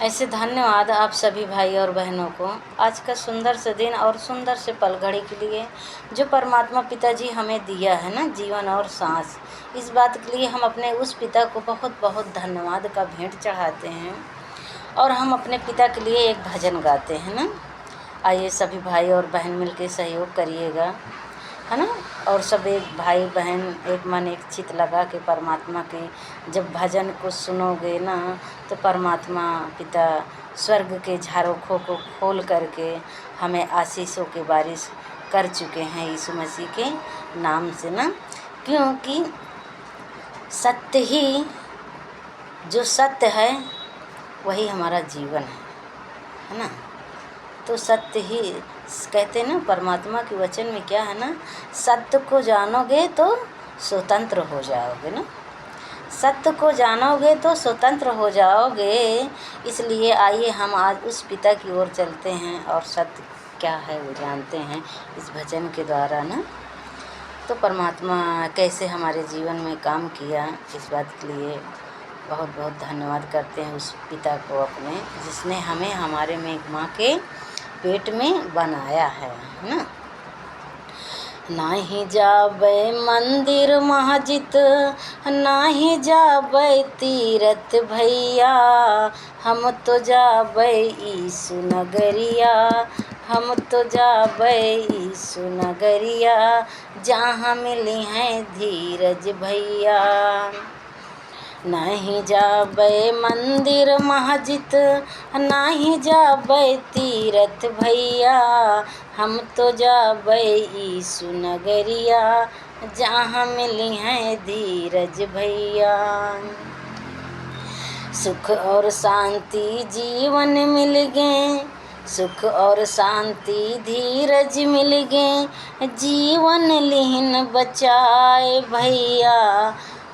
ऐसे धन्यवाद आप सभी भाई और बहनों को आज का सुंदर से दिन और सुंदर से पल घड़ी के लिए जो परमात्मा पिताजी हमें दिया है ना, जीवन और सांस। इस बात के लिए हम अपने उस पिता को बहुत बहुत धन्यवाद का भेंट चढ़ाते हैं और हम अपने पिता के लिए एक भजन गाते हैं ना। आइए सभी भाई और बहन मिलके सहयोग करिएगा, है ना। और सब एक भाई बहन एक मन एक चित लगा के परमात्मा के जब भजन को सुनोगे ना, तो परमात्मा पिता स्वर्ग के झारोखों को खोल करके हमें आशीषों के बारिश कर चुके हैं यीशु मसीह के नाम से ना। क्योंकि सत्य ही, जो सत्य है वही हमारा जीवन है ना। तो सत्य ही कहते हैं ना, परमात्मा के वचन में क्या है ना, सत्य को जानोगे तो स्वतंत्र हो जाओगे ना। सत्य को जानोगे तो स्वतंत्र हो जाओगे। इसलिए आइए हम आज उस पिता की ओर चलते हैं और सत्य क्या है वो जानते हैं इस भजन के द्वारा ना। तो परमात्मा कैसे हमारे जीवन में काम किया, इस बात के लिए बहुत बहुत धन्यवाद करते हैं उस पिता को अपने, जिसने हमें हमारे में माँ के पेट में बनाया है ना। नाही जाबै मंदिर मस्जिद, नाही जाबै तीरथ भैया, हम तो जाबै यीशु नगरिया, हम तो जाबै यीशु नगरिया, जहाँ मिली हैं धीरज भैया। नहीं जाबै मंदिर मस्जिद, नहीं जाबै तीरथ भैया, हम तो जाबै यीशु नगरिया, जहाँ मिली हैं धीरज भैया। सुख और शांति जीवन मिल गए, सुख और शांति धीरज मिल गए, जीवन लीन बचाए भैया।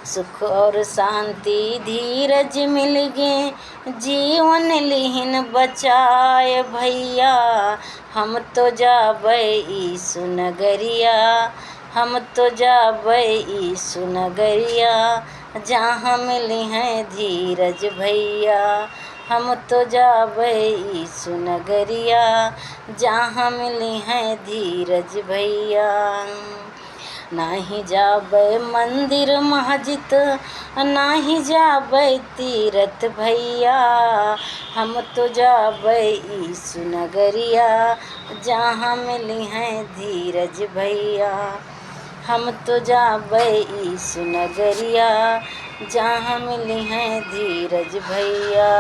सुख और शांति धीरज मिल गए, जीवन लीन बचाए भैया। हम तो जाबै यीशु नगरिया, हम तो जाबै यीशु नगरिया, जहाँ मिली हैं धीरज भैया। हम तो जाबै यीशु नगरिया, जहाँ मिली हैं धीरज भैया। नाही जाबै मंदिर मस्जिद, नाही जाबै तीरथ भैया, हम तो जाबै यीशु नगरिया, जहाँ मिली हैं धीरज भैया। हम तो जाबै यीशु नगरिया, जहाँ मिली हैं धीरज भैया।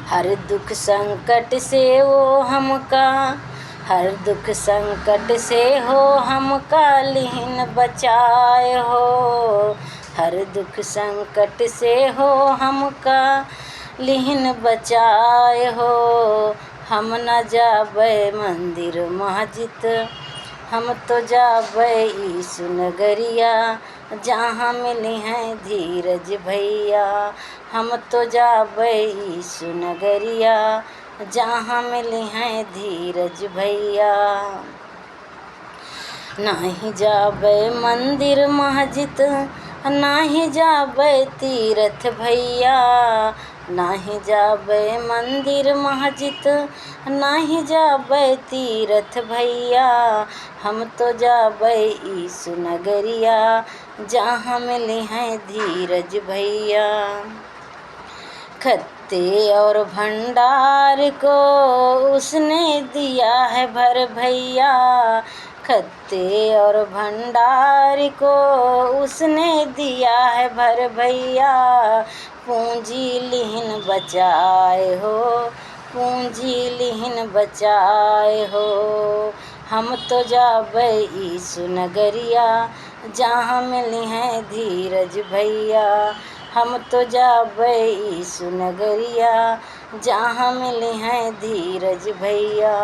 हर दुख संकट से वो हमका, हर दुख संकट से हो हमका लीन बचाए हो, हर दुख संकट से हो हमका लीन बचाए हो। हम न जाबै मंदिर मस्जिद, हम तो जाबै यीशु नगरिया, जहाँ मिली हैं धीरज भैया। हम तो जाबै यीशु नगरिया, जहाँ मिली हैं धीरज भैया। नाही जाबै मंदिर मस्जिद, नाही जाबै तीरथ भैया, नाही जाबै मंदिर मस्जिद, नाही जाबै तीरथ भैया। हम तो जाबै यीशु नगरिया, जहाँ मिली हैं धीरज भैया। खत्ते और भंडार को उसने दिया है भर भैया, खत्ते और भंडार को उसने दिया है भर भैया। पूंजी लीन बचाए हो, पूंजी लीन बचाए हो। हम तो जाबै यीशु नगरिया, जहाँ मिली हैं धीरज भैया। हम तो जाबै यीशु नगरिया, जहाँ मिली हैं धीरज भैया।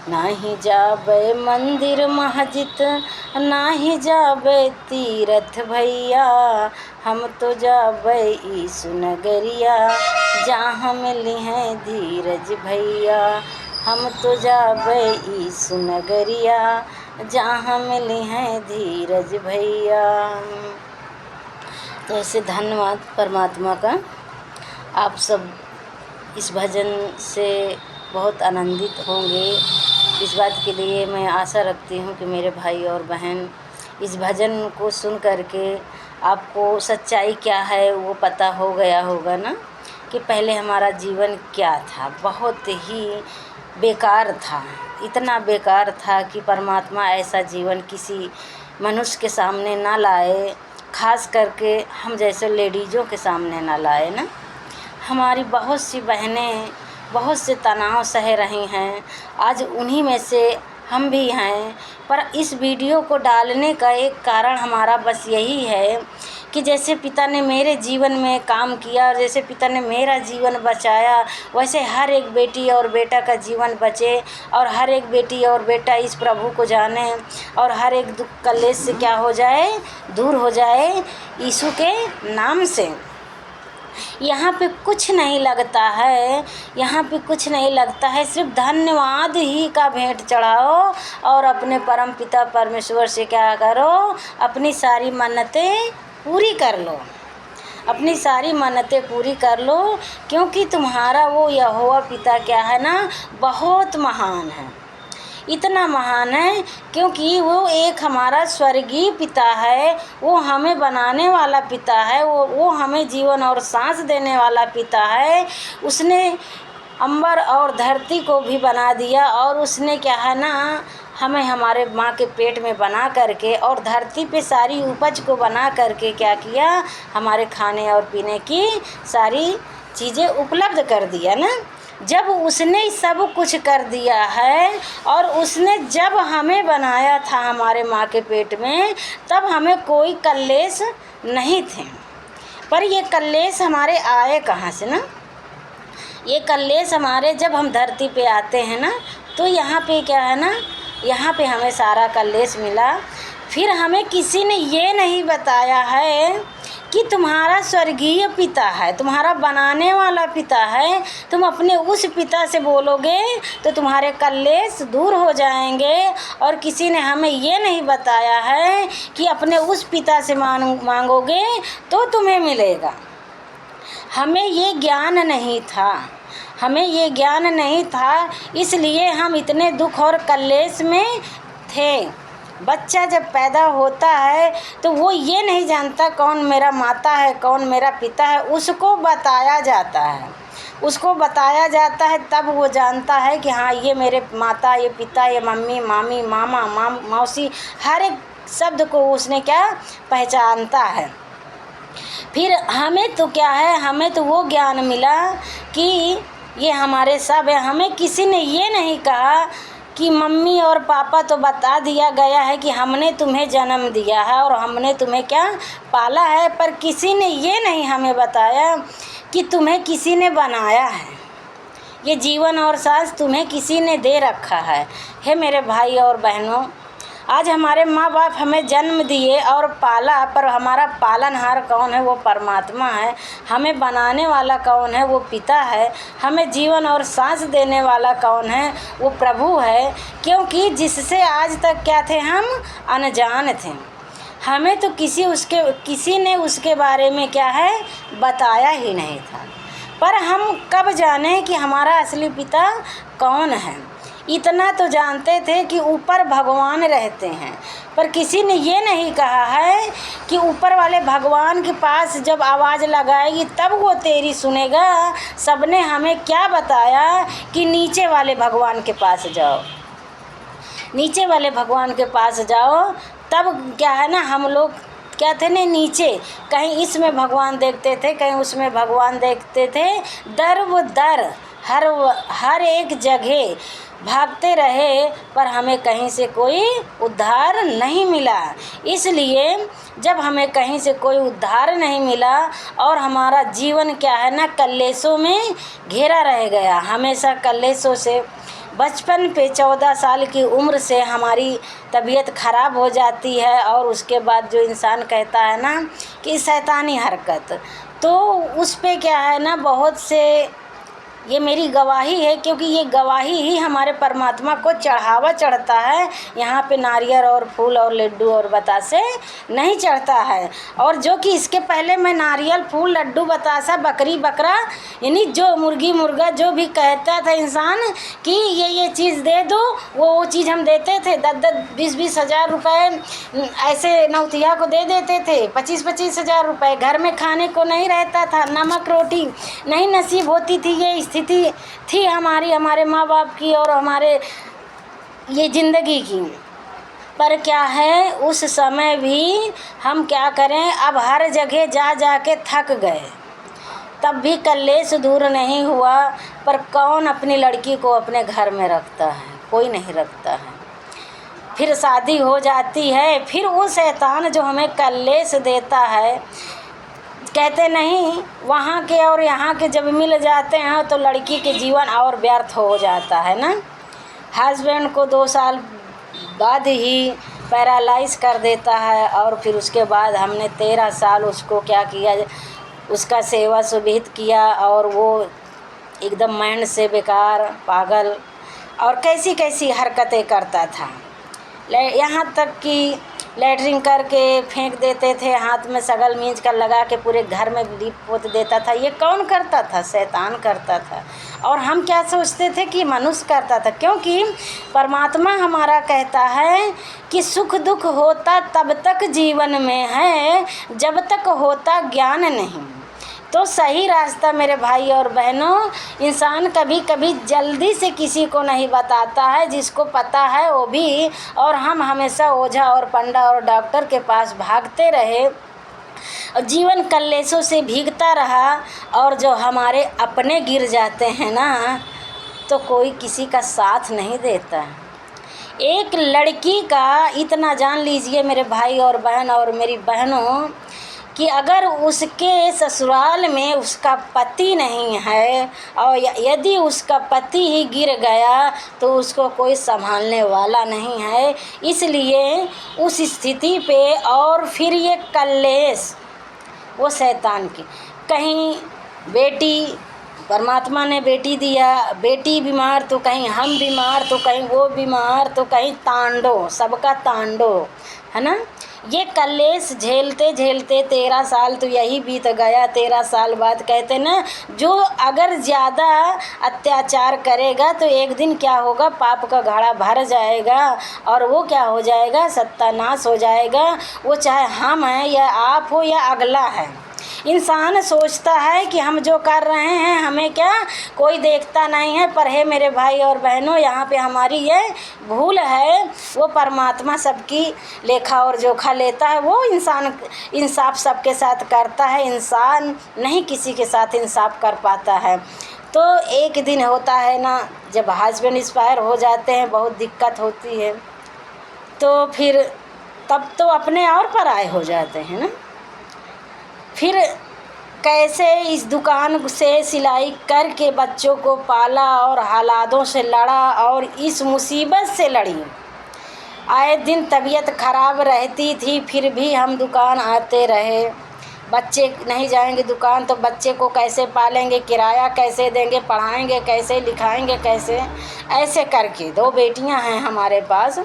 नाही जाबै मंदिर मस्जिद, नाही जाबै तीरथ भैया, हम तो जाबै यीशु नगरिया, जहाँ मिली हैं धीरज भैया। हम तो जाबै यीशु नगरिया, जहाँ मिली हैं धीरज भैया। तो ऐसे धन्यवाद परमात्मा का। आप सब इस भजन से बहुत आनंदित होंगे। इस बात के लिए मैं आशा रखती हूँ कि मेरे भाई और बहन इस भजन को सुन करके आपको सच्चाई क्या है वो पता हो गया होगा ना, कि पहले हमारा जीवन क्या था। बहुत ही बेकार था, इतना बेकार था कि परमात्मा ऐसा जीवन किसी मनुष्य के सामने ना लाए, खास करके हम जैसे लेडीज़ों के सामने ना लाए ना। हमारी बहुत सी बहनें बहुत से तनाव सह रही हैं, आज उन्हीं में से हम भी हैं। पर इस वीडियो को डालने का एक कारण हमारा बस यही है कि जैसे पिता ने मेरे जीवन में काम किया और जैसे पिता ने मेरा जीवन बचाया, वैसे हर एक बेटी और बेटा का जीवन बचे और हर एक बेटी और बेटा इस प्रभु को जाने और हर एक दुख कलेश से क्या हो जाए, दूर हो जाए यीशु के नाम से। यहाँ पे कुछ नहीं लगता है, यहाँ पे कुछ नहीं लगता है, सिर्फ धन्यवाद ही का भेंट चढ़ाओ और अपने परम पिता परमेश्वर से क्या करो, अपनी सारी मन्नतें पूरी कर लो, अपनी सारी मन्नतें पूरी कर लो। क्योंकि तुम्हारा वो यहोवा पिता क्या है ना, बहुत महान है, इतना महान है क्योंकि वो एक हमारा स्वर्गीय पिता है, वो हमें बनाने वाला पिता है, वो हमें जीवन और सांस देने वाला पिता है। उसने अंबर और धरती को भी बना दिया और उसने क्या है ना, हमें हमारे माँ के पेट में बना करके और धरती पे सारी उपज को बना करके क्या किया, हमारे खाने और पीने की सारी चीज़ें उपलब्ध कर दिया ना। जब उसने सब कुछ कर दिया है और उसने जब हमें बनाया था हमारे माँ के पेट में, तब हमें कोई कलेश नहीं थे। पर ये कलेश हमारे आए कहाँ से ना, ये कलेश हमारे जब हम धरती पे आते हैं ना, तो यहाँ पे क्या है ना, यहाँ पे हमें सारा कलेश मिला। फिर हमें किसी ने ये नहीं बताया है कि तुम्हारा स्वर्गीय पिता है, तुम्हारा बनाने वाला पिता है, तुम अपने उस पिता से बोलोगे तो तुम्हारे कलेश दूर हो जाएंगे। और किसी ने हमें ये नहीं बताया है कि अपने उस पिता से मांगोगे तो तुम्हें मिलेगा। हमें ये ज्ञान नहीं था, हमें ये ज्ञान नहीं था, इसलिए हम इतने दुख और कलेश में थे। बच्चा जब पैदा होता है तो वो ये नहीं जानता कौन मेरा माता है कौन मेरा पिता है, उसको बताया जाता है, उसको बताया जाता है, तब वो जानता है कि हाँ ये मेरे माता, ये पिता, ये मम्मी, मामी, मामा, मौसी, हर एक शब्द को उसने क्या पहचानता है। फिर हमें तो क्या है, हमें तो वो ज्ञान मिला कि ये हमारे सब है। हमें किसी ने ये नहीं कहा कि मम्मी और पापा तो बता दिया गया है कि हमने तुम्हें जन्म दिया है और हमने तुम्हें क्या पाला है, पर किसी ने ये नहीं हमें बताया कि तुम्हें किसी ने बनाया है, ये जीवन और सांस तुम्हें किसी ने दे रखा है। हे मेरे भाई और बहनों, आज हमारे माँ बाप हमें जन्म दिए और पाला, पर हमारा पालनहार कौन है, वो परमात्मा है। हमें बनाने वाला कौन है, वो पिता है। हमें जीवन और सांस देने वाला कौन है, वो प्रभु है। क्योंकि जिससे आज तक क्या थे, हम अनजान थे, हमें तो किसी ने उसके बारे में क्या है बताया ही नहीं था। पर हम कब जाने कि हमारा असली पिता कौन है। इतना तो जानते थे कि ऊपर भगवान रहते हैं, पर किसी ने ये नहीं कहा है कि ऊपर वाले भगवान के पास जब आवाज़ लगाएगी तब वो तेरी सुनेगा। सबने हमें क्या बताया कि नीचे वाले भगवान के पास जाओ, नीचे वाले भगवान के पास जाओ। तब क्या है ना, हम लोग क्या थे ना, नीचे कहीं इसमें भगवान देखते थे, कहीं उसमें भगवान देखते थे, दर व दर हर एक जगह भागते रहे, पर हमें कहीं से कोई उद्धार नहीं मिला। इसलिए जब हमें कहीं से कोई उद्धार नहीं मिला और हमारा जीवन क्या है ना कलेशों में घिरा रह गया, हमेशा कलेशों से। बचपन पे 14 साल की उम्र से हमारी तबीयत ख़राब हो जाती है और उसके बाद जो इंसान कहता है ना कि शैतानी हरकत, तो उस पे क्या है ना बहुत से ये मेरी गवाही है, क्योंकि ये गवाही ही हमारे परमात्मा को चढ़ावा चढ़ता है। यहाँ पे नारियल और फूल और लड्डू और बतासे नहीं चढ़ता है। और जो कि इसके पहले मैं नारियल, फूल, लड्डू, बतासा, बकरी, बकरा, यानी जो मुर्गी मुर्गा जो भी कहता था इंसान कि ये चीज़ दे दो, वो चीज़ हम देते थे। 10-10, 20-20 हज़ार रुपये ऐसे नौतिया को दे देते थे। 25-25 हज़ार रुपये। घर में खाने को नहीं रहता था, नमक रोटी नहीं नसीब होती थी। ये स्थिति थी हमारे माँ बाप की और हमारे ये ज़िंदगी की। पर क्या है, उस समय भी हम क्या करें, अब हर जगह जा के थक गए, तब भी कलेश दूर नहीं हुआ। पर कौन अपनी लड़की को अपने घर में रखता है? कोई नहीं रखता है। फिर शादी हो जाती है, फिर वो शैतान जो हमें कलेश देता है, कहते नहीं वहाँ के और यहाँ के जब मिल जाते हैं तो लड़की के जीवन और व्यर्थ हो जाता है ना। हस्बैंड को 2 साल बाद ही पैरालाइज कर देता है और फिर उसके बाद हमने 13 साल उसको क्या किया, उसका सेवा सुविहित किया और वो एकदम माइंड से बेकार, पागल और कैसी कैसी हरकतें करता था। यहाँ तक कि लैट्रिन करके फेंक देते थे, हाथ में सगल मींच कर लगा के पूरे घर में लीप पोत देता था। ये कौन करता था? शैतान करता था। और हम क्या सोचते थे कि मनुष्य करता था, क्योंकि परमात्मा हमारा कहता है कि सुख दुख होता तब तक जीवन में है जब तक होता ज्ञान नहीं। तो सही रास्ता मेरे भाई और बहनों, इंसान कभी कभी जल्दी से किसी को नहीं बताता है, जिसको पता है वो भी। और हम हमेशा ओझा और पंडा और डॉक्टर के पास भागते रहे और जीवन कलेशों से भीगता रहा। और जो हमारे अपने गिर जाते हैं ना, तो कोई किसी का साथ नहीं देता। एक लड़की का इतना जान लीजिए मेरे भाई और बहन और मेरी बहनों, कि अगर उसके ससुराल में उसका पति नहीं है और यदि उसका पति ही गिर गया तो उसको कोई संभालने वाला नहीं है। इसलिए उस स्थिति पे और फिर ये कलेश वो शैतान की, कहीं बेटी, परमात्मा ने बेटी दिया, बेटी बीमार तो कहीं हम बीमार, तो कहीं वो बीमार, तो कहीं तांडव, सबका तांडव है ना। ये कलेश झेलते झेलते 13 साल तो यही बीत गया। 13 साल बाद कहते ना, जो अगर ज़्यादा अत्याचार करेगा तो एक दिन क्या होगा, पाप का घड़ा भर जाएगा और वो क्या हो जाएगा, सत्यानाश हो जाएगा। वो चाहे हम हैं या आप हो या अगला है। इंसान सोचता है कि हम जो कर रहे हैं हमें क्या कोई देखता नहीं है। पर है मेरे भाई और बहनों, यहाँ पे हमारी ये भूल है। वो परमात्मा सबकी लेखा और जोखा लेता है। वो इंसान इंसाफ सबके साथ करता है, इंसान नहीं किसी के साथ इंसाफ कर पाता है। तो एक दिन होता है ना, जब हस्बैंड एक्सपायर हो जाते हैं, बहुत दिक्कत होती है। तो फिर तब तो अपने और पराए हो जाते हैं ना। फिर कैसे इस दुकान से सिलाई करके बच्चों को पाला और हालातों से लड़ा और इस मुसीबत से लड़ी। आए दिन तबीयत ख़राब रहती थी, फिर भी हम दुकान आते रहे। बच्चे नहीं जाएंगे दुकान तो बच्चे को कैसे पालेंगे, किराया कैसे देंगे, पढ़ाएंगे कैसे, लिखाएंगे कैसे, ऐसे करके 2 बेटियां हैं हमारे पास।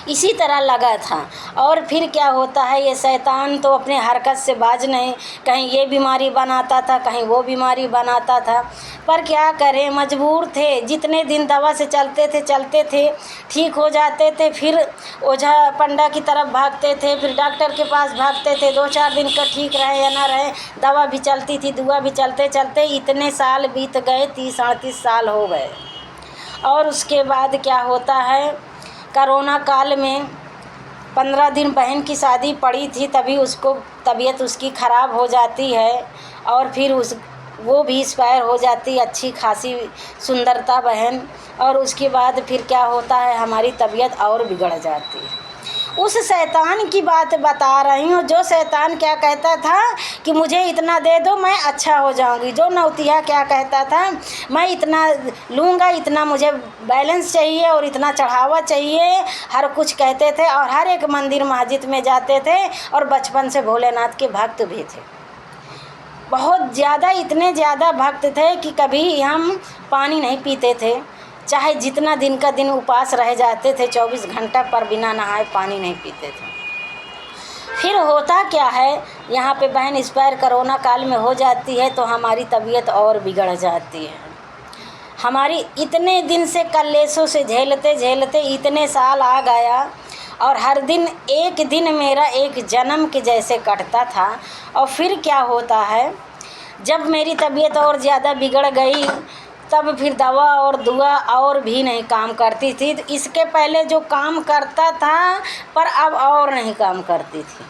इसी तरह लगा था। और फिर क्या होता है, ये शैतान तो अपने हरकत से बाज नहीं, कहीं ये बीमारी बनाता था, कहीं वो बीमारी बनाता था। पर क्या करें, मजबूर थे। जितने दिन दवा से चलते थे, ठीक हो जाते थे, फिर ओझा पंडा की तरफ भागते थे, फिर डॉक्टर के पास भागते थे। 2-4 दिन का ठीक रहे या ना रहे, दवा भी चलती थी, दुआ भी चलते इतने साल बीत गए, 30-38 साल हो गए। और उसके बाद क्या होता है, कोरोना काल में 15 दिन बहन की शादी पड़ी थी, तभी उसको तबीयत उसकी ख़राब हो जाती है और फिर वो भी एक्सपायर हो जाती, अच्छी खासी सुंदरता बहन। और उसके बाद फिर क्या होता है, हमारी तबीयत और बिगड़ जाती है। उस शैतान की बात बता रही हूँ, जो शैतान क्या कहता था कि मुझे इतना दे दो मैं अच्छा हो जाऊँगी। जो नौतिया क्या कहता था, मैं इतना लूँगा, इतना मुझे बैलेंस चाहिए और इतना चढ़ावा चाहिए, हर कुछ कहते थे। और हर एक मंदिर मस्जिद में जाते थे और बचपन से भोलेनाथ के भक्त भी थे। बहुत ज़्यादा, इतने ज़्यादा भक्त थे कि कभी हम पानी नहीं पीते थे, चाहे जितना दिन का दिन उपवास रह जाते थे, 24 घंटा पर बिना नहाए पानी नहीं पीते थे। फिर होता क्या है, यहाँ पे बहन एक्सपायर कोरोना काल में हो जाती है तो हमारी तबीयत और बिगड़ जाती है। हमारी इतने दिन से कलेशों से झेलते झेलते इतने साल आ गया, और हर दिन एक दिन मेरा एक जन्म के जैसे कटता था। और फिर क्या होता है, जब मेरी तबीयत और ज़्यादा बिगड़ गई तब फिर दवा और दुआ और भी नहीं काम करती थी। तो इसके पहले जो काम करता था पर अब और नहीं काम करती थी,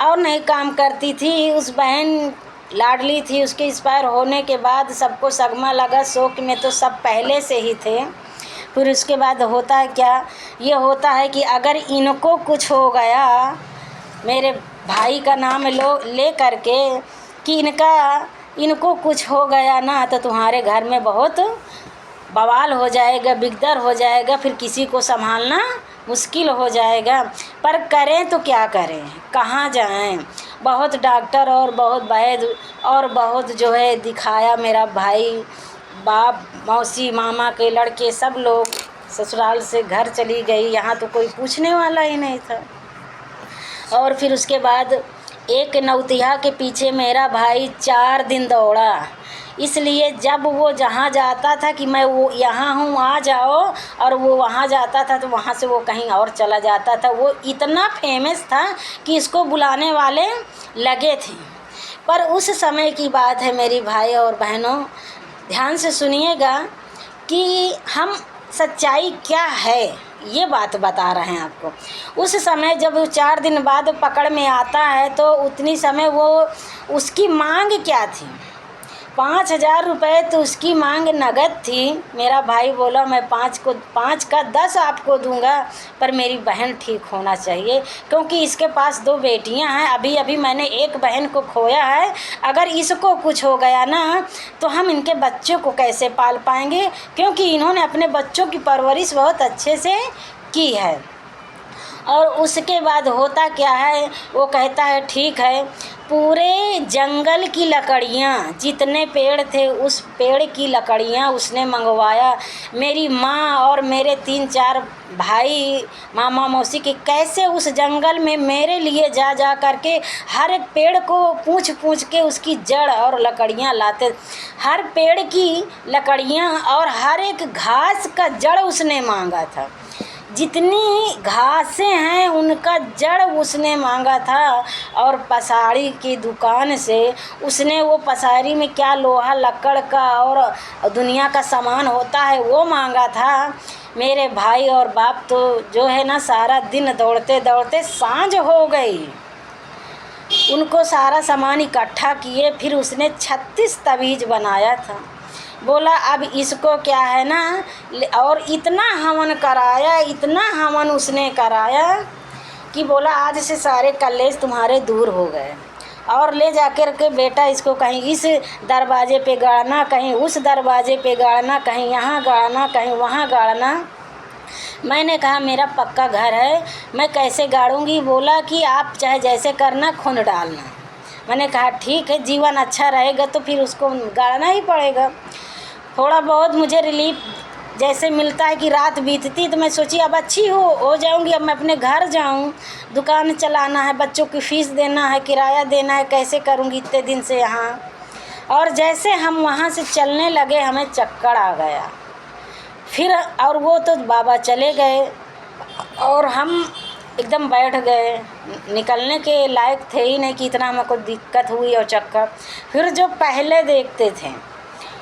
और नहीं काम करती थी। उस बहन लाडली थी, उसके एक्सपायर होने के बाद सबको सगमा लगा, शोक में तो सब पहले से ही थे। फिर उसके बाद होता है क्या, ये होता है कि अगर इनको कुछ हो गया, मेरे भाई का नाम ले करके कि इनको कुछ हो गया ना तो तुम्हारे घर में बहुत बवाल हो जाएगा, बिगदर हो जाएगा, फिर किसी को संभालना मुश्किल हो जाएगा। पर करें तो क्या करें, कहाँ जाएं। बहुत डॉक्टर और बहुत वैद्य और बहुत जो है दिखाया, मेरा भाई, बाप, मौसी, मामा के लड़के सब लोग ससुराल से घर चली गई, यहाँ तो कोई पूछने वाला ही नहीं था। और फिर उसके बाद एक नौतिहा के पीछे मेरा भाई 4 दिन दौड़ा, इसलिए जब वो जहाँ जाता था कि मैं वो यहाँ हूँ आ जाओ, और वो वहाँ जाता था तो वहाँ से वो कहीं और चला जाता था। वो इतना फेमस था कि इसको बुलाने वाले लगे थे। पर उस समय की बात है मेरी भाई और बहनों, ध्यान से सुनिएगा कि हम सच्चाई क्या है, ये बात बता रहे हैं आपको। उस समय जब 4 दिन बाद पकड़ में आता है तो उतनी समय वो उसकी मांग क्या थी, 5,000 रुपये तो उसकी मांग नगद थी। मेरा भाई बोला मैं 5 का 10 आपको दूंगा, पर मेरी बहन ठीक होना चाहिए, क्योंकि इसके पास 2 बेटियां हैं। अभी अभी मैंने एक बहन को खोया है, अगर इसको कुछ हो गया ना तो हम इनके बच्चों को कैसे पाल पाएंगे, क्योंकि इन्होंने अपने बच्चों की परवरिश बहुत अच्छे से की है। और उसके बाद होता क्या है, वो कहता है ठीक है, पूरे जंगल की लकड़ियाँ, जितने पेड़ थे उस पेड़ की लकड़ियाँ उसने मंगवाया। मेरी माँ और मेरे 3-4 भाई, मामा मौसी के कैसे उस जंगल में मेरे लिए जा जा करके हर एक पेड़ को पूछ पूछ के उसकी जड़ और लकड़ियाँ लाते। हर पेड़ की लकड़ियाँ और हर एक घास का जड़ उसने मांगा था। जितनी घासें हैं उनका जड़ उसने मांगा था। और पसारी की दुकान से उसने वो पसारी में क्या लोहा लक्कड़ का और दुनिया का सामान होता है वो मांगा था। मेरे भाई और बाप तो जो है ना सारा दिन दौड़ते दौड़ते सांझ हो गई, उनको सारा सामान इकट्ठा किए। फिर उसने 36 तवीज़ बनाया था। बोला अब इसको क्या है ना, और इतना हवन कराया, इतना हवन उसने कराया कि बोला आज से सारे कलेश तुम्हारे दूर हो गए। और ले जाकर के बेटा इसको कहीं इस दरवाजे पे गाड़ना, कहीं उस दरवाजे पे गाड़ना, कहीं यहाँ गाड़ना, कहीं वहाँ गाड़ना। मैंने कहा मेरा पक्का घर है, मैं कैसे गाड़ूंगी। बोला कि आप चाहे जैसे करना, खून डालना। मैंने कहा ठीक है, जीवन अच्छा रहेगा तो फिर उसको गाड़ना ही पड़ेगा। थोड़ा बहुत मुझे रिलीफ जैसे मिलता है कि रात बीतती तो मैं सोची अब अच्छी हो जाऊंगी, अब मैं अपने घर जाऊं, दुकान चलाना है, बच्चों की फ़ीस देना है, किराया देना है, कैसे करूंगी इतने दिन से यहाँ। और जैसे हम वहाँ से चलने लगे हमें चक्कर आ गया फिर, और वो तो बाबा चले गए और हम एकदम बैठ गए, निकलने के लायक थे ही नहीं कि इतना हमें कोई दिक्कत हुई और चक्कर। फिर जो पहले देखते थे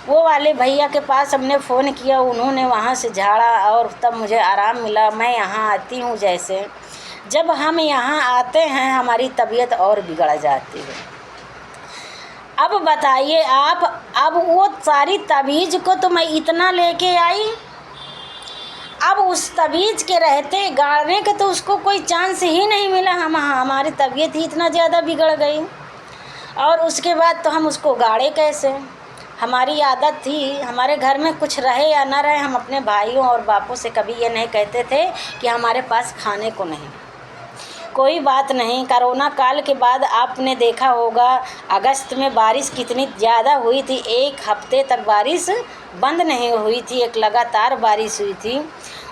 वो वाले भैया के पास हमने फ़ोन किया, उन्होंने वहाँ से झाड़ा और तब मुझे आराम मिला। मैं यहाँ आती हूँ, जैसे जब हम यहाँ आते हैं हमारी तबीयत और बिगड़ जाती है। अब बताइए आप, अब वो सारी तबीज़ को तो मैं इतना लेके आई, अब उस तबीज़ के रहते गाड़ने के तो उसको कोई चांस ही नहीं मिला। हमारी तबीयत ही इतना ज़्यादा बिगड़ गई, और उसके बाद तो हम उसको गाड़े कैसे। हमारी आदत थी, हमारे घर में कुछ रहे या ना रहे, हम अपने भाइयों और बापों से कभी ये नहीं कहते थे कि हमारे पास खाने को नहीं। कोई बात नहीं। कोरोना काल के बाद आपने देखा होगा अगस्त में बारिश कितनी ज़्यादा हुई थी, 1 हफ्ते तक बारिश बंद नहीं हुई थी, एक लगातार बारिश हुई थी।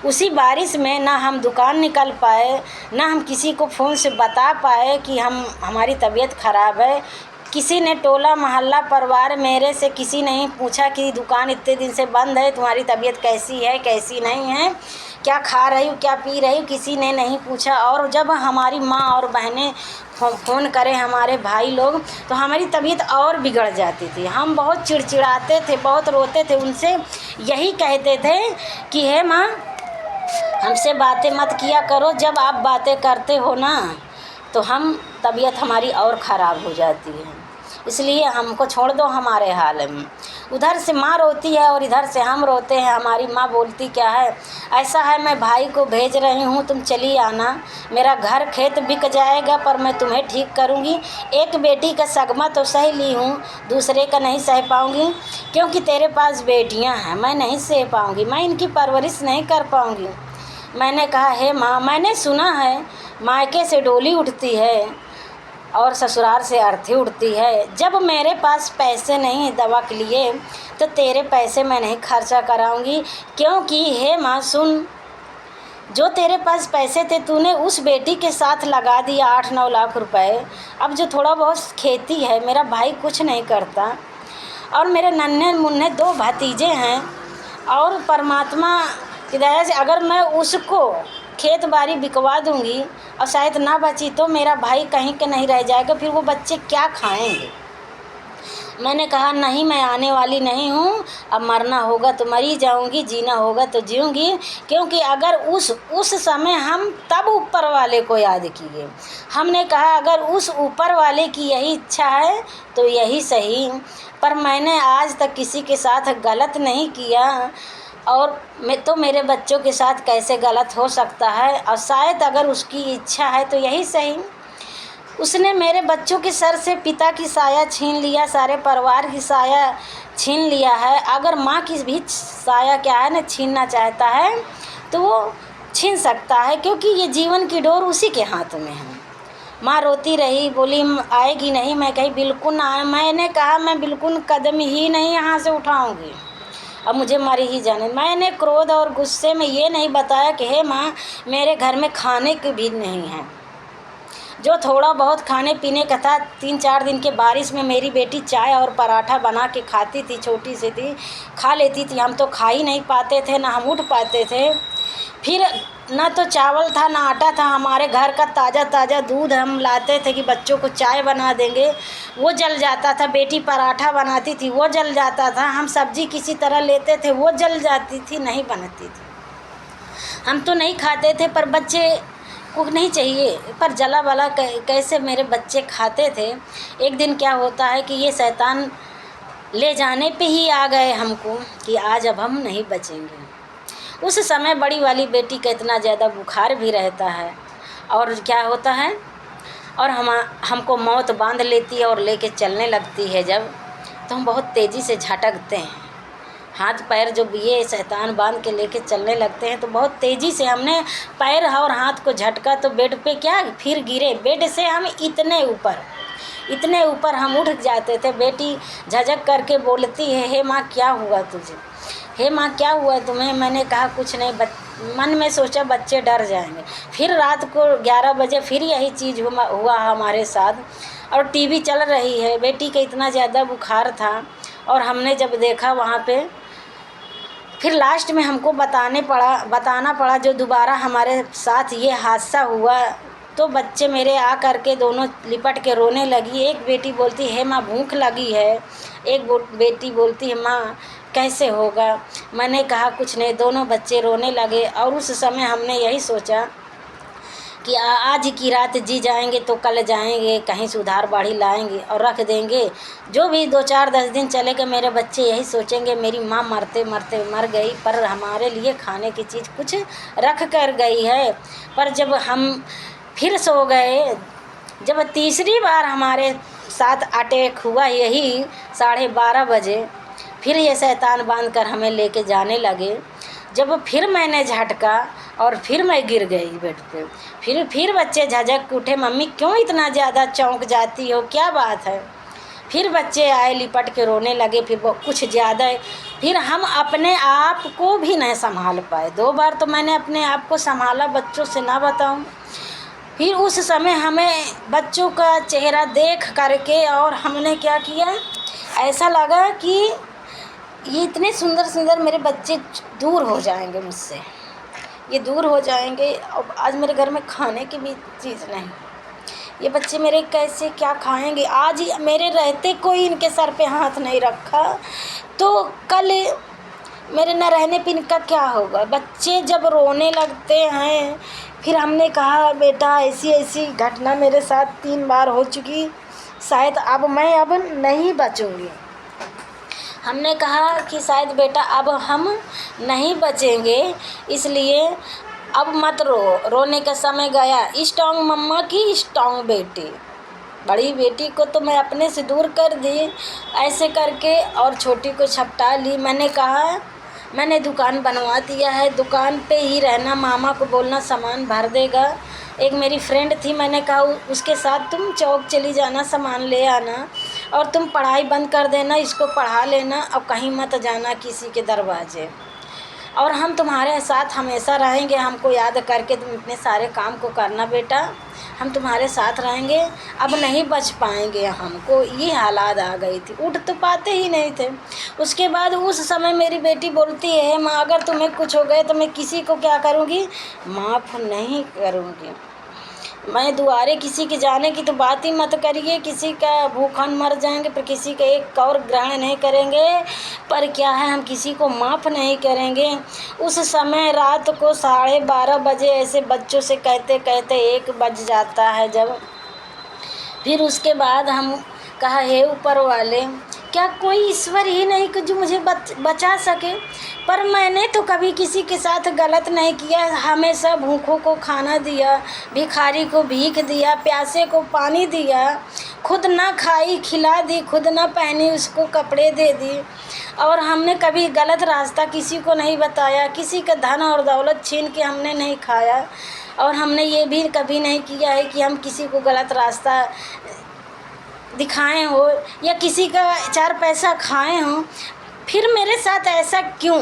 उसी बारिश में ना हम दुकान निकल पाए, ना हम किसी को फ़ोन से बता पाए कि हमारी तबीयत ख़राब है। किसी ने टोला मोहल्ला परिवार मेरे से किसी नहीं पूछा कि दुकान इतने दिन से बंद है, तुम्हारी तबीयत कैसी है कैसी नहीं है, क्या खा रही हो क्या पी रही हो, किसी ने नहीं पूछा। और जब हमारी माँ और बहनें फ़ोन करें, हमारे भाई लोग, तो हमारी तबीयत और बिगड़ जाती थी। हम बहुत चिड़चिड़ाते थे, बहुत रोते थे, उनसे यही कहते थे कि हे माँ हमसे बातें मत किया करो, जब आप बातें करते हो ना तो तबीयत हमारी और ख़राब हो जाती है, इसलिए हमको छोड़ दो हमारे हाल में। उधर से माँ रोती है और इधर से हम रोते हैं। हमारी माँ बोलती क्या है, ऐसा है मैं भाई को भेज रही हूँ, तुम चली आना, मेरा घर खेत बिक जाएगा पर मैं तुम्हें ठीक करूँगी। एक बेटी का सगमा तो सह ली हूँ, दूसरे का नहीं सह पाऊँगी, क्योंकि तेरे पास बेटियाँ हैं, मैं नहीं सह पाऊँगी, मैं इनकी परवरिश नहीं कर पाऊँगी। मैंने कहा हे माँ, मैंने सुना है मायके से डोली उठती है और ससुराल से अर्थी उठती है। जब मेरे पास पैसे नहीं दवा के लिए तो तेरे पैसे मैं नहीं खर्चा कराऊंगी, क्योंकि हे माँ सुन, जो तेरे पास पैसे थे तूने उस बेटी के साथ लगा दिया 8-9 लाख रुपए। अब जो थोड़ा बहुत खेती है, मेरा भाई कुछ नहीं करता और मेरे नन्हे मुन्ने 2 भतीजे हैं, और परमात्मा की दया से अगर मैं उसको खेत बाड़ी बिकवा दूंगी और शायद ना बची तो मेरा भाई कहीं के नहीं रह जाएगा, फिर वो बच्चे क्या खाएंगे। मैंने कहा नहीं, मैं आने वाली नहीं हूँ, अब मरना होगा तो मरी जाऊँगी, जीना होगा तो जीऊँगी, क्योंकि अगर उस समय हम तब ऊपर वाले को याद किए। हमने कहा अगर उस ऊपर वाले की यही इच्छा है तो यही सही, पर मैंने आज तक किसी के साथ गलत नहीं किया, और तो मेरे बच्चों के साथ कैसे गलत हो सकता है, और शायद अगर उसकी इच्छा है तो यही सही। उसने मेरे बच्चों के सर से पिता की साया छीन लिया, सारे परिवार की साया छीन लिया है। अगर माँ की भी साया क्या है ना छीनना चाहता है तो वो छीन सकता है, क्योंकि ये जीवन की डोर उसी के हाथ में है। माँ रोती रही, बोली आएगी नहीं। मैं कही बिल्कुल ना। मैंने कहा मैं बिल्कुल कदम ही नहीं यहाँ से उठाऊँगी, अब मुझे मर ही जाने। मैंने क्रोध और गुस्से में ये नहीं बताया कि हे माँ मेरे घर में खाने की भी नहीं है, जो थोड़ा बहुत खाने पीने का था 3-4 दिन के बारिश में मेरी बेटी चाय और पराठा बना के खाती थी, छोटी सी थी, खा लेती थी। हम तो खा ही नहीं पाते थे, ना हम उठ पाते थे। फिर ना तो चावल था ना आटा था, हमारे घर का ताज़ा दूध हम लाते थे कि बच्चों को चाय बना देंगे, वो जल जाता था। बेटी पराठा बनाती थी वो जल जाता था। हम सब्ज़ी किसी तरह लेते थे वो जल जाती थी, नहीं बनती थी। हम तो नहीं खाते थे पर बच्चे को नहीं चाहिए, पर जला भला कैसे मेरे बच्चे खाते थे। एक दिन क्या होता है कि ये शैतान ले जाने पे ही आ गए हमको कि आज अब हम नहीं बचेंगे। उस समय बड़ी वाली बेटी का इतना ज़्यादा बुखार भी रहता है, और क्या होता है, और हमको मौत बांध लेती है और लेके चलने लगती है जब, तो हम बहुत तेज़ी से झटकते हैं। हाथ पैर जो ये शैतान बांध के लेके चलने लगते हैं तो बहुत तेज़ी से हमने पैर और हाथ को झटका तो बेड पे क्या फिर गिरे। बेड से हम इतने ऊपर हम उठ जाते थे। बेटी झझक करके बोलती है हे माँ क्या हुआ तुझे, हे माँ क्या हुआ तुम्हें। मैंने कहा कुछ नहीं, मन में सोचा बच्चे डर जाएंगे। फिर रात को 11 बजे फिर यही चीज़ हुआ हमारे साथ, और टीवी चल रही है। बेटी का इतना ज़्यादा बुखार था, और हमने जब देखा वहाँ पे, फिर लास्ट में हमको बताना पड़ा जो दोबारा हमारे साथ ये हादसा हुआ। तो बच्चे मेरे आ करके दोनों लिपट के रोने लगी। एक बेटी बोलती है माँ भूख लगी है, एक बेटी बोलती है माँ कैसे होगा। मैंने कहा कुछ नहीं, दोनों बच्चे रोने लगे। और उस समय हमने यही सोचा कि आज की रात जी जाएंगे तो कल जाएंगे कहीं से उधार बाढ़ी लाएंगे और रख देंगे। जो भी 2-4-10 दिन चलेगा मेरे बच्चे यही सोचेंगे मेरी माँ मरते मरते मर गई, पर हमारे लिए खाने की चीज़ कुछ रख कर गई है। पर जब हम फिर सो गए, जब तीसरी बार हमारे साथ अटैक हुआ यही 12:30 बजे, फिर ये शैतान बांध कर हमें लेके जाने लगे। जब फिर मैंने झटका और फिर मैं गिर गई बेड पे। फिर बच्चे झटक उठे, मम्मी क्यों इतना ज़्यादा चौंक जाती हो, क्या बात है। फिर बच्चे आए, लिपट के रोने लगे, फिर वो कुछ ज़्यादा है। फिर हम अपने आप को भी नहीं संभाल पाए। 2 बार तो मैंने अपने आप को संभाला, बच्चों से ना बताऊं। फिर उस समय हमें बच्चों का चेहरा देख करके और हमने क्या किया, ऐसा लगा कि ये इतने सुंदर सुंदर मेरे बच्चे दूर हो जाएंगे मुझसे, ये दूर हो जाएंगे। अब आज मेरे घर में खाने की भी चीज़ नहीं, ये बच्चे मेरे कैसे क्या खाएंगे। आज ही मेरे रहते कोई इनके सर पे हाथ नहीं रखा तो कल मेरे न रहने पे इनका क्या होगा। बच्चे जब रोने लगते हैं, फिर हमने कहा बेटा ऐसी ऐसी घटना मेरे साथ 3 बार हो चुकी, शायद अब नहीं बचूंगी। हमने कहा कि शायद बेटा अब हम नहीं बचेंगे, इसलिए अब मत रो, रोने का समय गया। स्ट्रॉन्ग मम्मा की स्ट्रॉन्ग बेटी, बड़ी बेटी को तो मैं अपने से दूर कर दी ऐसे करके, और छोटी को छपटा ली। मैंने कहा मैंने दुकान बनवा दिया है, दुकान पे ही रहना, मामा को बोलना सामान भर देगा। एक मेरी फ्रेंड थी, मैंने कहा उसके साथ तुम चौक चली जाना, सामान ले आना, और तुम पढ़ाई बंद कर देना, इसको पढ़ा लेना, अब कहीं मत जाना किसी के दरवाजे, और हम तुम्हारे साथ हमेशा रहेंगे। हमको याद करके तुम इतने सारे काम को करना बेटा, हम तुम्हारे साथ रहेंगे। अब नहीं बच पाएंगे, हमको ये हालात आ गई थी, उठ तो पाते ही नहीं थे। उसके बाद उस समय मेरी बेटी बोलती है, माँ अगर तुम्हें कुछ हो गए तो मैं किसी को क्या करूँगी, माफ़ नहीं करूँगी। मैं दुआरे किसी के जाने की तो बात ही मत करिए, किसी का भूखन मर जाएंगे पर किसी का एक और ग्रहण नहीं करेंगे, पर क्या है हम किसी को माफ़ नहीं करेंगे। उस समय रात को 12:30 बजे ऐसे बच्चों से कहते कहते 1 बज जाता है जब। फिर उसके बाद हम कहा हे ऊपर वाले, क्या कोई ईश्वर ही नहीं कि जो मुझे बचा सके। पर मैंने तो कभी किसी के साथ गलत नहीं किया, हमेशा भूखों को खाना दिया, भिखारी को भीख दिया, प्यासे को पानी दिया, खुद ना खाई खिला दी, खुद ना पहनी उसको कपड़े दे दी, और हमने कभी गलत रास्ता किसी को नहीं बताया, किसी का धन और दौलत छीन के हमने नहीं खाया, और हमने ये भी कभी नहीं किया है कि हम किसी को गलत रास्ता दिखाएं हो या किसी का 4 पैसा खाएं हों। फिर मेरे साथ ऐसा क्यों।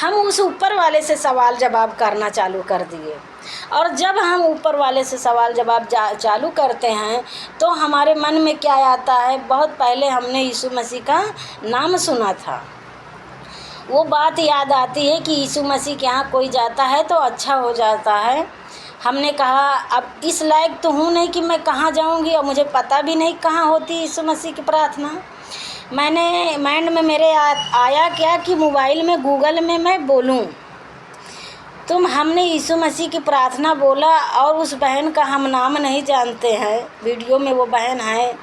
हम उस ऊपर वाले से सवाल जवाब करना चालू कर दिए, और जब हम ऊपर वाले से सवाल जवाब चालू करते हैं तो हमारे मन में क्या आता है, बहुत पहले हमने यीशु मसीह का नाम सुना था, वो बात याद आती है कि यीशु मसीह के यहाँ कोई जाता है तो अच्छा हो जाता है। हमने कहा अब इस लायक तो हूँ नहीं कि मैं कहाँ जाऊँगी, और मुझे पता भी नहीं कहाँ होती यीशु मसीह की प्रार्थना। मैंने माइंड में मेरे आया क्या कि मोबाइल में गूगल में मैं बोलूं, हमने यीशु मसीह की प्रार्थना बोला, और उस बहन का हम नाम नहीं जानते हैं, वीडियो में वो बहन है,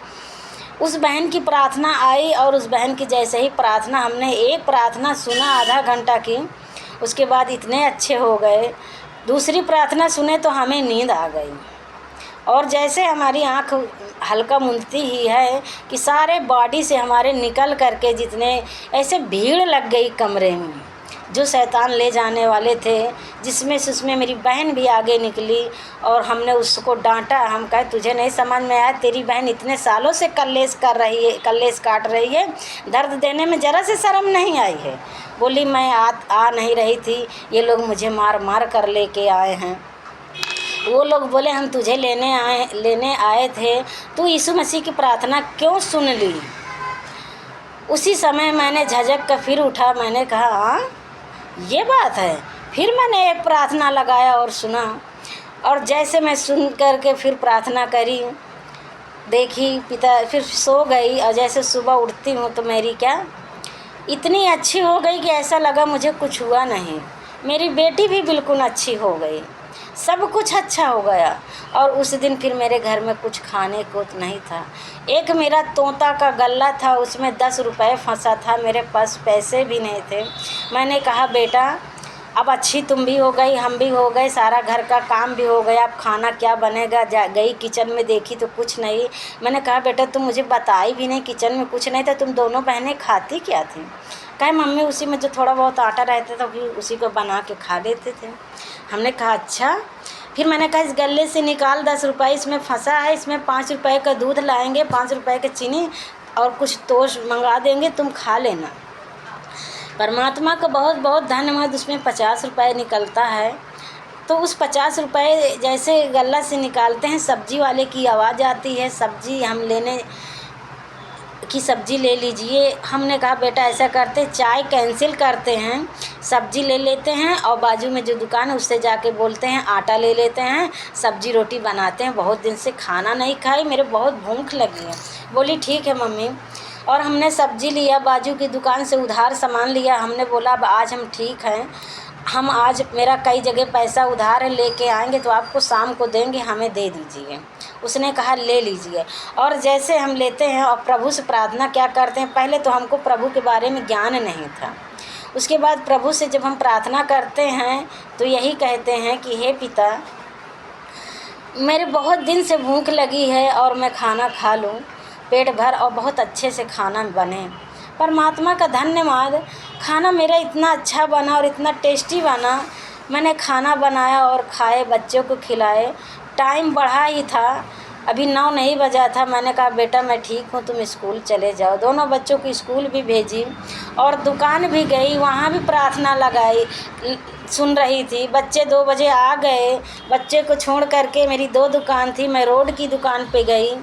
उस बहन की प्रार्थना आई, और उस बहन की जैसे ही प्रार्थना हमने एक प्रार्थना सुना आधा घंटा की, उसके बाद इतने अच्छे हो गए। दूसरी प्रार्थना सुने तो हमें नींद आ गई, और जैसे हमारी आँख हल्का मुंदती ही है कि सारे बॉडी से हमारे निकल करके जितने ऐसे भीड़ लग गई कमरे में, जो शैतान ले जाने वाले थे, जिसमें से उसमें मेरी बहन भी आगे निकली, और हमने उसको डांटा। हम कहे तुझे नहीं समझ में आया, तेरी बहन इतने सालों से कल्लेस काट रही है, दर्द देने में ज़रा से शर्म नहीं आई है। बोली मैं आ नहीं रही थी, ये लोग मुझे मार मार कर लेके आए हैं। वो लोग बोले हम तुझे लेने आए थे, तू यीशु मसीह की प्रार्थना क्यों सुन ली। उसी समय मैंने झटक कर फिर उठा, मैंने कहा हाँ ये बात है। फिर मैंने एक प्रार्थना लगाया और सुना, और जैसे मैं सुन करके फिर प्रार्थना करी, देखी पिता, फिर सो गई, और जैसे सुबह उठती हूँ तो मेरी क्या इतनी अच्छी हो गई कि ऐसा लगा मुझे कुछ हुआ नहीं। मेरी बेटी भी बिल्कुल अच्छी हो गई, सब कुछ अच्छा हो गया। और उस दिन फिर मेरे घर में कुछ खाने को नहीं था। एक मेरा तोता का गल्ला था, उसमें 10 रुपए फंसा था, मेरे पास पैसे भी नहीं थे। मैंने कहा बेटा अब अच्छी तुम भी हो गई, हम भी हो गए, सारा घर का काम भी हो गया, अब खाना क्या बनेगा। गई किचन में, देखी तो कुछ नहीं। मैंने कहा बेटा तुम मुझे बताई भी नहीं, किचन में कुछ नहीं था, तुम दोनों बहनें खाती क्या थी? कहे मम्मी उसी में जो थोड़ा बहुत आटा रहता था उसी को बना के खा लेते थे। हमने कहा अच्छा। फिर मैंने कहा इस गल्ले से निकाल 10 रुपये इसमें फंसा है, इसमें 5 रुपये का दूध लाएंगे, 5 रुपये की चीनी और कुछ तोश मंगा देंगे, तुम खा लेना। परमात्मा का बहुत बहुत धन्यवाद, उसमें 50 रुपये निकलता है। तो उस 50 रुपये जैसे गल्ला से निकालते हैं, सब्जी वाले की आवाज़ आती है, सब्जी हम लेने की सब्जी ले लीजिए। हमने कहा बेटा ऐसा करते, चाय कैंसिल करते हैं, सब्जी ले लेते हैं और बाजू में जो दुकान है उससे जाके बोलते हैं आटा ले लेते हैं, सब्जी रोटी बनाते हैं, बहुत दिन से खाना नहीं खाई, मेरे बहुत भूख लगी है। बोली ठीक है मम्मी। और हमने सब्जी लिया, बाजू की दुकान से उधार सामान लिया। हमने बोला अब आज हम ठीक हैं, हम आज मेरा कई जगह पैसा उधार है, लेके आएंगे तो आपको शाम को देंगे, हमें दे दीजिए। उसने कहा ले लीजिए। और जैसे हम लेते हैं और प्रभु से प्रार्थना क्या करते हैं, पहले तो हमको प्रभु के बारे में ज्ञान नहीं था। उसके बाद प्रभु से जब हम प्रार्थना करते हैं तो यही कहते हैं कि हे पिता, मेरे बहुत दिन से भूख लगी है और मैं खाना खा लूँ पेट भर और बहुत अच्छे से खाना बने। परमात्मा का धन्यवाद, खाना मेरा इतना अच्छा बना और इतना टेस्टी बना। मैंने खाना बनाया और खाए, बच्चों को खिलाए। टाइम बढ़ा ही था, अभी 9 नहीं बजा था। मैंने कहा बेटा मैं ठीक हूँ, तुम स्कूल चले जाओ। दोनों बच्चों को स्कूल भी भेजी और दुकान भी गई, वहाँ भी प्रार्थना लगाई, सुन रही थी। बच्चे 2 बजे आ गए, बच्चे को छोड़ करके मेरी 2 दुकान थी, मैं रोड की दुकान पे गई,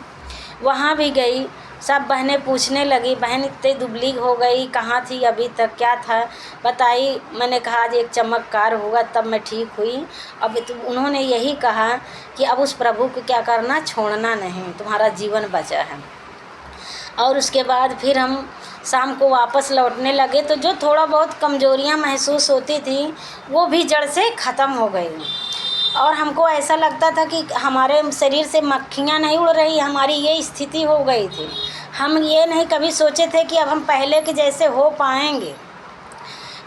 वहाँ भी गई। सब बहनें पूछने लगी, बहन इतनी दुबली हो गई, कहाँ थी अभी तक, क्या था बताई। मैंने कहा आज एक चमत्कार हुआ तब मैं ठीक हुई। अब तो उन्होंने यही कहा कि अब उस प्रभु को क्या करना, छोड़ना नहीं, तुम्हारा जीवन बचा है। और उसके बाद फिर हम शाम को वापस लौटने लगे तो जो थोड़ा बहुत कमज़ोरियाँ महसूस होती थी वो भी जड़ से ख़त्म हो गई। और हमको ऐसा लगता था कि हमारे शरीर से मक्खियाँ नहीं उड़ रही, हमारी ये स्थिति हो गई थी। हम ये नहीं कभी सोचे थे कि अब हम पहले के जैसे हो पाएंगे।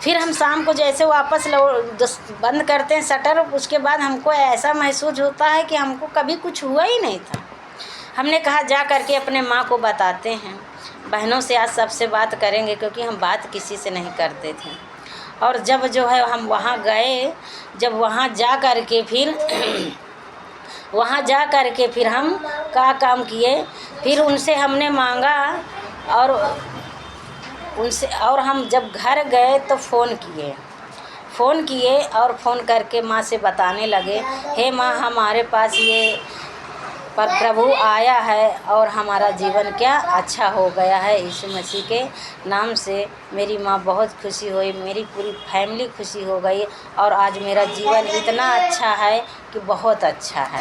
फिर हम शाम को जैसे वापस बंद करते हैं शटर, उसके बाद हमको ऐसा महसूस होता है कि हमको कभी कुछ हुआ ही नहीं था। हमने कहा जा करके अपने माँ को बताते हैं। बहनों से आज सबसे बात करेंगे क्योंकि हम बात किसी से नहीं करते थे। और जब जो है हम वहाँ गए, जब वहाँ जा कर के फिर हम क्या काम किए, फिर उनसे हमने मांगा और हम जब घर गए तो फ़ोन किए और फ़ोन करके माँ से बताने लगे, हे माँ हमारे पास ये पर प्रभु आया है और हमारा जीवन क्या अच्छा हो गया है। यीशु मसीह के नाम से मेरी माँ बहुत खुशी हुई, मेरी पूरी फैमिली खुशी हो गई और आज मेरा जीवन इतना अच्छा है कि बहुत अच्छा है।